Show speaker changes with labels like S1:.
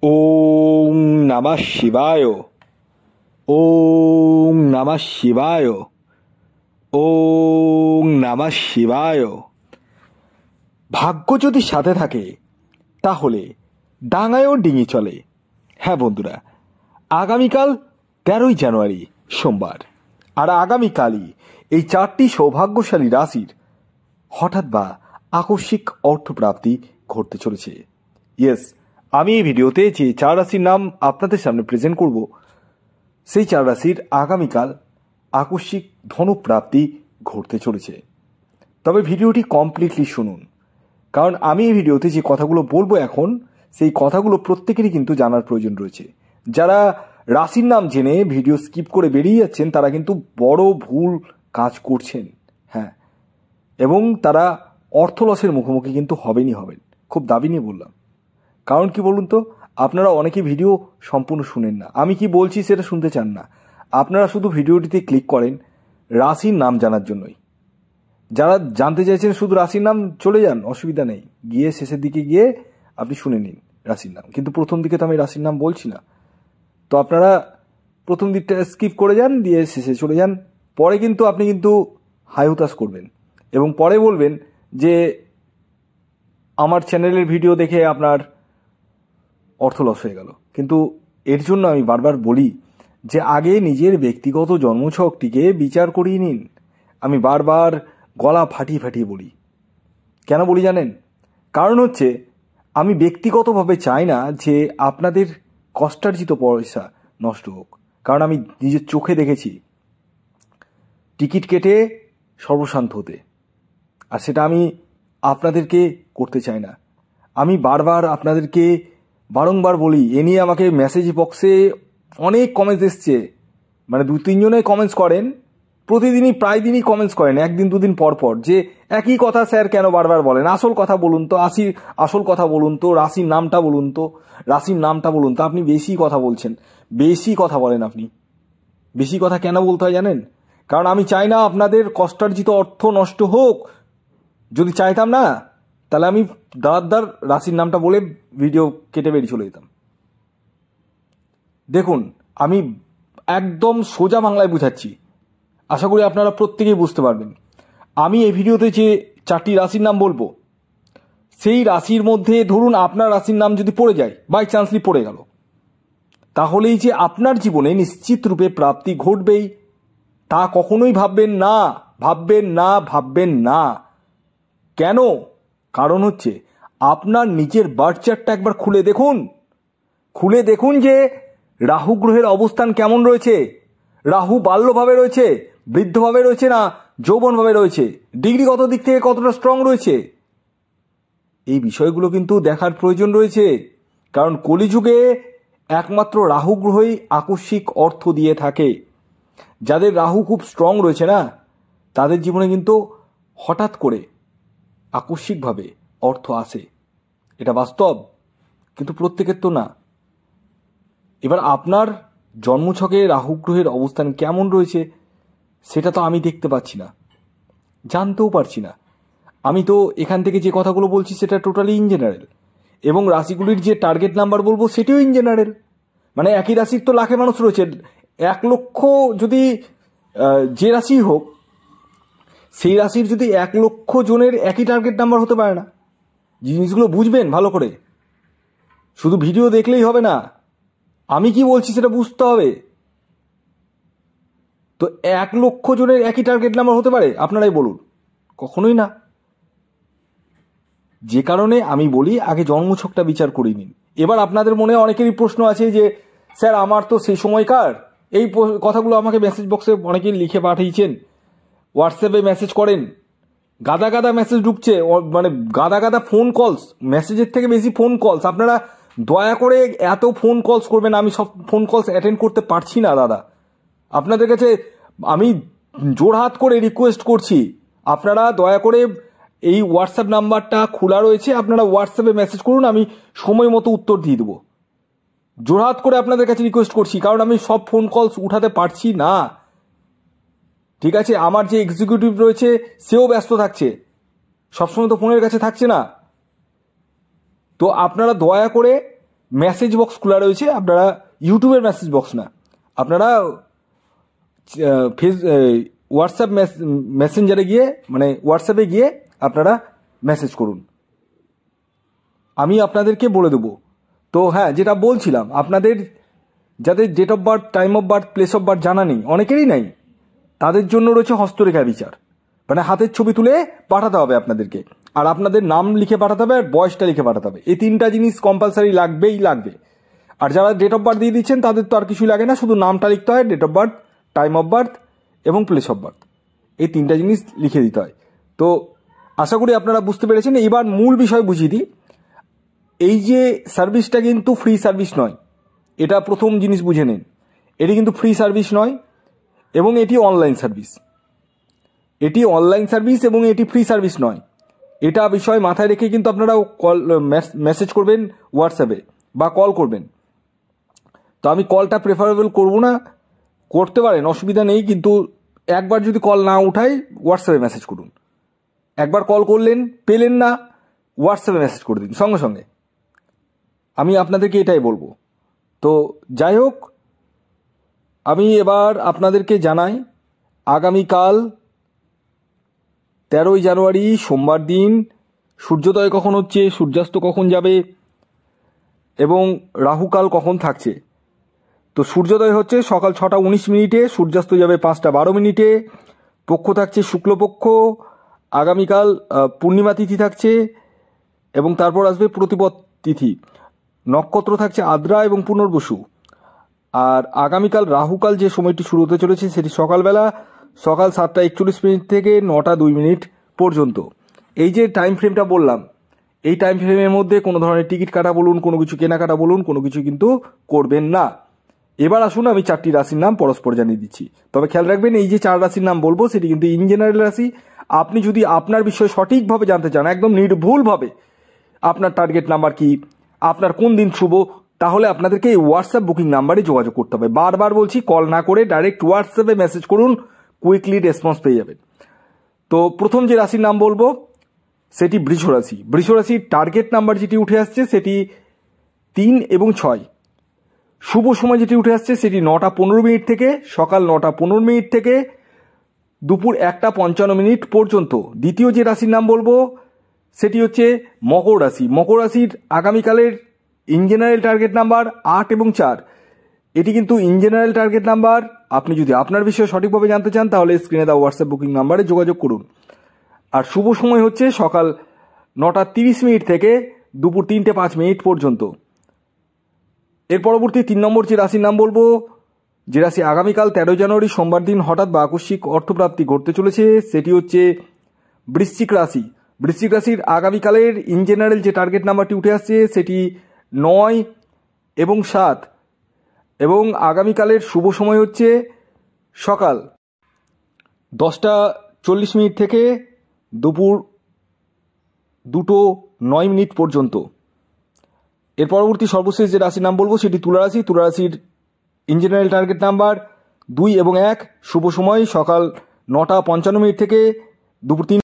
S1: ওং নমঃ শিবায়। ওং নমঃ শিবায়। ওং নমঃ শিবায়। ভাগ্য যদি সাথে থাকে তাহলে ডাঙায়ও ডিঙি চলে। হ্যাঁ বন্ধুরা, আগামীকাল 13ই জানুয়ারি সোমবার, আর আগামীকালই এই 4টি সৌভাগ্যশালী রাশির হঠাৎ বা আকস্মিক অর্থপ্রাপ্তি ঘটতে চলেছে। ইয়েস, আমি এই ভিডিওতে যে 4 রাশির নাম আপনাদের সামনে প্রেজেন্ট করব, সেই 4 রাশির আগামীকাল আকস্মিক ধনপ্রাপ্তি ঘটতে চলেছে। তবে ভিডিওটি কমপ্লিটলি শুনুন, কারণ আমি এই ভিডিওতে যে কথাগুলো বলবো এখন, সেই কথাগুলো প্রত্যেকেরই কিন্তু জানার প্রয়োজন রয়েছে। যারা রাশির নাম জেনে ভিডিও স্কিপ করে বেরিয়ে যাচ্ছেন তারা কিন্তু বড় ভুল কাজ করছেন। হ্যাঁ, এবং তারা অর্থ লসের মুখোমুখি কিন্তু হবেনই হবেন। খুব দাবি নিয়ে বললাম, কারণ কি বলুন তো, আপনারা অনেকে ভিডিও সম্পূর্ণ শুনেন না, আমি কি বলছি সেটা শুনতে চান না। আপনারা শুধু ভিডিওটিতে ক্লিক করেন রাশির নাম জানার জন্যই। যারা জানতে চাইছেন শুধু রাশির নাম, চলে যান, অসুবিধা নেই, গিয়ে শেষের দিকে গিয়ে আপনি শুনে নিন রাশির নাম। কিন্তু প্রথম দিকে তো আমি রাশির নাম বলছি না, তো আপনারা প্রথম দিকটা স্কিপ করে যান, দিয়ে শেষে চলে যান। পরে কিন্তু আপনি কিন্তু হাই হুতাশ করবেন এবং পরে বলবেন যে আমার চ্যানেলের ভিডিও দেখে আপনার অর্থ লস হয়ে গেল। কিন্তু এর জন্য আমি বারবার বলি যে আগে নিজের ব্যক্তিগত জন্মছকটিকে বিচার করিয়ে নিন। আমি বারবার গলা ফাটিয়ে ফাটিয়ে বলি। কেন বলি জানেন? কারণ হচ্ছে আমি ব্যক্তিগতভাবে চাই না যে আপনাদের কষ্টার্জিত পয়সা নষ্ট হোক। কারণ আমি নিজের চোখে দেখেছি টিকিট কেটে সর্বশান্ত হতে, আর সেটা আমি আপনাদেরকে করতে চাই না। আমি বারবার আপনাদেরকে বারংবার বলি, এ নিয়ে আমাকে মেসেজ বক্সে অনেক কমেন্টস এসছে, মানে 2-3 জনে কমেন্টস করেন, প্রতিদিনই প্রায় দিনই কমেন্টস করেন, একদিন দুদিন পর পর, যে একই কথা স্যার কেন বারবার বলেন, আসল কথা বলুন তো, আসল কথা বলুন তো, রাশির নামটা বলুন তো, রাশির নামটা বলুন তো। আপনি বেশি কথা বলছেন, বেশি কথা বলেন আপনি। বেশি কথা কেন বলতে হয় জানেন? কারণ আমি চাই না আপনাদের কষ্টার্জিত অর্থ নষ্ট হোক। যদি চাইতাম না, তাহলে আমি দাঁড়ার রাশির নামটা বলে ভিডিও কেটে বেরিয়ে চলে যেতাম। দেখুন, আমি একদম সোজা বাংলায় বুঝাচ্ছি, আশা করি আপনারা প্রত্যেকেই বুঝতে পারবেন। আমি এই ভিডিওতে যে 4টি রাশির নাম বলবো, সেই রাশির মধ্যে ধরুন আপনার রাশির নাম যদি পড়ে যায়, বাই চান্সলি পড়ে গেল, তাহলেই যে আপনার জীবনে নিশ্চিত রূপে প্রাপ্তি ঘটবেই তা কখনোই ভাববেন না, ভাববেন না, ভাববেন না। কেন? কারণ হচ্ছে আপনার নিজের বার্থ চার্টটা একবার খুলে দেখুন, খুলে দেখুন যে রাহু গ্রহের অবস্থান কেমন রয়েছে। রাহু বাল্যভাবে রয়েছে, বৃদ্ধভাবে রয়েছে, না যৌবনভাবে রয়েছে, ডিগ্রিগত দিক থেকে কতটা স্ট্রং রয়েছে, এই বিষয়গুলো কিন্তু দেখার প্রয়োজন রয়েছে। কারণ কলিযুগে একমাত্র রাহু গ্রহই আকস্মিক অর্থ দিয়ে থাকে। যাদের রাহু খুব স্ট্রং রয়েছে না, তাদের জীবনে কিন্তু হঠাৎ করে আকস্মিকভাবে অর্থ আসে, এটা বাস্তব, কিন্তু প্রত্যেকের তো না। এবার আপনার জন্মছকে রাহু গ্রহের অবস্থান কেমন রয়েছে সেটা তো আমি দেখতে পাচ্ছি না, জানতেও পারছি না। আমি তো এখান থেকে যে কথাগুলো বলছি সেটা টোটালি ইন জেনারেল, এবং রাশিগুলির যে টার্গেট নাম্বার বলবো সেটিও ইন জেনারেল। মানে একই রাশির তো লাখে মানুষ রয়েছে, 1 লক্ষ যদি যে রাশি হোক, সেই রাশির যদি 1 লক্ষ জনের একই টার্গেট নাম্বার হতে পারে না। জিনিসগুলো বুঝবেন ভালো করে, শুধু ভিডিও দেখলেই হবে না, আমি কি বলছি সেটা বুঝতে হবে। তো 1 লক্ষ জনের একই টার্গেট নাম্বার হতে পারে? আপনারাই বলুন, কখনোই না। যে কারণে আমি বলি আগে জন্মছকটা বিচার করে নিন। এবার আপনাদের মনে অনেকেরই প্রশ্ন আছে যে স্যার আমার তো সেই সময়কার, এই কথাগুলো আমাকে মেসেজ বক্সে অনেকেই লিখে পাঠিয়েছেন, হোয়াটসঅ্যাপে মেসেজ করেন, গাদা গাদা মেসেজ ঢুকছে, মানে গাদা গাদা ফোন কলস, মেসেজের থেকে বেশি ফোন কলস। আপনারা দয়া করে এত ফোন কলস করবেন, আমি সব ফোন কলস অ্যাটেন্ড করতে পারছি না দাদা। আপনাদের কাছে আমি জোড়হাত করে রিকোয়েস্ট করছি, আপনারা দয়া করে এই হোয়াটসঅ্যাপ নাম্বারটা খোলা রয়েছে, আপনারা হোয়াটসঅ্যাপে মেসেজ করুন, আমি সময় মতো উত্তর দিয়ে দেবো। জোড়হাত করে আপনাদের কাছে রিকোয়েস্ট করছি, কারণ আমি সব ফোন কলস উঠাতে পারছি না। ঠিক আছে, আমার যে এক্সিকিউটিভ রয়েছে সেও ব্যস্ত থাকছে, সবসময় তো ফোনের কাছে থাকছে না। তো আপনারা দয়া করে মেসেজ বক্স খোলা রয়েছে। আপনারা ইউটিউবের মেসেজ বক্স না, আপনারা হোয়াটসঅ্যাপ মেসেঞ্জারে গিয়ে মানে হোয়াটসঅ্যাপে গিয়ে আপনারা মেসেজ করুন, আমি আপনাদেরকে বলে দেবো। তো হ্যাঁ, যেটা বলছিলাম, আপনাদের যাদের date of birth, time of birth, place of birth জানা নেই, অনেকেরই নাই, তাদের জন্য রয়েছে হস্তরেখা বিচার। মানে হাতের ছবি তুলে পাঠাতে হবে আপনাদেরকে, আর আপনাদের নাম লিখে পাঠাতে হবে, আর বয়সটা লিখে পাঠাতে হবে। এই 3টা জিনিস কম্পালসারি লাগবেই লাগবে। আর যারা ডেট অফ বার্থ দিয়ে দিচ্ছেন তাদের তো আর কিছুই লাগে না, শুধু নামটা লিখতে হয়, date of birth, time of birth এবং প্লেস অফ বার্থ, এই 3টা জিনিস লিখে দিতে হয়। তো আশা করি আপনারা বুঝতে পেরেছেন। এবার মূল বিষয় বুঝিয়ে দিই। এই যে সার্ভিসটা কিন্তু ফ্রি সার্ভিস নয়, এটা প্রথম জিনিস বুঝে নিন। এটি কিন্তু ফ্রি সার্ভিস নয় এবং এটি অনলাইন সার্ভিস। এটি অনলাইন সার্ভিস এবং এটি ফ্রি সার্ভিস নয়, এটা বিষয় মাথায় রেখে কিন্তু আপনারা কল মেসেজ করবেন হোয়াটসঅ্যাপে বা কল করবেন। তো আমি কলটা প্রেফারেবল করব না, করতে পারেন, অসুবিধা নেই, কিন্তু একবার যদি কল না উঠাই হোয়াটসঅ্যাপে মেসেজ করুন। একবার কল করলেন, পেলেন না, হোয়াটসঅ্যাপে মেসেজ করে দিন সঙ্গে সঙ্গে। আমি আপনাদেরকে এটাই বলবো। তো যাই হোক, আমি এবার আপনাদেরকে জানাই আগামীকাল 13ই জানুয়ারি সোমবার দিন সূর্যোদয় কখন হচ্ছে, সূর্যাস্ত কখন যাবে এবং রাহুকাল কখন থাকছে। তো সূর্যোদয় হচ্ছে সকাল 6টা 19 মিনিটে, সূর্যাস্ত যাবে 5টা 12 মিনিটে, পক্ষ থাকছে শুক্লপক্ষ, আগামীকাল পূর্ণিমা তিথি থাকছে এবং তারপর আসবে প্রতিপদ তিথি, নক্ষত্র থাকছে আদ্রা এবং পুনর্বসু। আর আগামীকাল রাহুকাল যে সময়টি শুরু হতে চলেছে সেটি সকালবেলা সকাল 7টা 41 মিনিট থেকে 9টা 2 মিনিট পর্যন্ত। এই যে টাইম ফ্রেমটা বললাম, এই টাইম ফ্রেমের মধ্যে কোনো ধরনের টিকিট কাটা বলুন, কোনো কিছু কেনাকাটা বলুন, কোনো কিছু কিন্তু করবেন না। এবার আসুন আমি 4টি রাশির নাম পরস্পর জানিয়ে দিচ্ছি। তবে খেয়াল রাখবেন, এই যে 4 রাশির নাম বলবো সেটি কিন্তু ইন জেনারেল রাশি। আপনি যদি আপনার বিষয়ে সঠিকভাবে জানতে চান, একদম নির্ভুলভাবে, আপনার টার্গেট নাম্বার কি, আপনার কোন দিন শুভ, তাহলে আপনাদেরকে এই হোয়াটসঅ্যাপ বুকিং নাম্বারে যোগাযোগ করতে হবে। বারবার বলছি, কল না করে ডাইরেক্ট হোয়াটসঅ্যাপে মেসেজ করুন, কুইকলি রেসপন্স পেয়ে যাবেন। তো প্রথম যে রাশির নাম বলবো সেটি বৃষ রাশি। বৃষ রাশির টার্গেট নাম্বার যেটি উঠে আসছে সেটি 3 এবং 6। শুভ সময় যেটি উঠে আসছে সেটি 9টা 15 মিনিট থেকে, সকাল 9টা 15 মিনিট থেকে দুপুর 1টা 55 মিনিট পর্যন্ত। দ্বিতীয় যে রাশির নাম বলবো সেটি হচ্ছে মকর রাশি। মকর রাশির আগামীকালের ইন জেনারেল টার্গেট নাম্বার 8 এবং 4। এটি কিন্তু ইন জেনারেল টার্গেট নাম্বার। আপনি যদি আপনার বিষয়ে সঠিকভাবে জানতে চান তাহলে স্ক্রিনে দেওয়া হোয়াটসঅ্যাপ বুকিং নাম্বারে যোগাযোগ করুন। আর শুভ সময় হচ্ছে সকাল 9টা 30 মিনিট থেকে দুপুর 3টে 5 মিনিট পর্যন্ত। এর পরবর্তী 3 নম্বর যে রাশির নাম বলবো, যে রাশি আগামীকাল 13 জানুয়ারি সোমবার দিন হঠাৎ বা আকস্মিক অর্থপ্রাপ্তি ঘটতে চলেছে, সেটি হচ্ছে বৃশ্চিক রাশি। বৃশ্চিক রাশির আগামীকালের ইন জেনারেল যে টার্গেট নাম্বারটি উঠে আসছে সেটি 9 এবং 7 এবং আগামীকালের শুভ সময় হচ্ছে সকাল 10টা 40 মিনিট থেকে দুপুর 2টো 9 মিনিট পর্যন্ত। এর পরবর্তী সর্বশেষ যে রাশির নাম বলবো সেটি তুলা রাশি। তুলা রাশির ইন জেনারেল টার্গেট নাম্বার 2 এবং 1। শুভ সময় সকাল 9টা 55 মিনিট থেকে দুপুর 3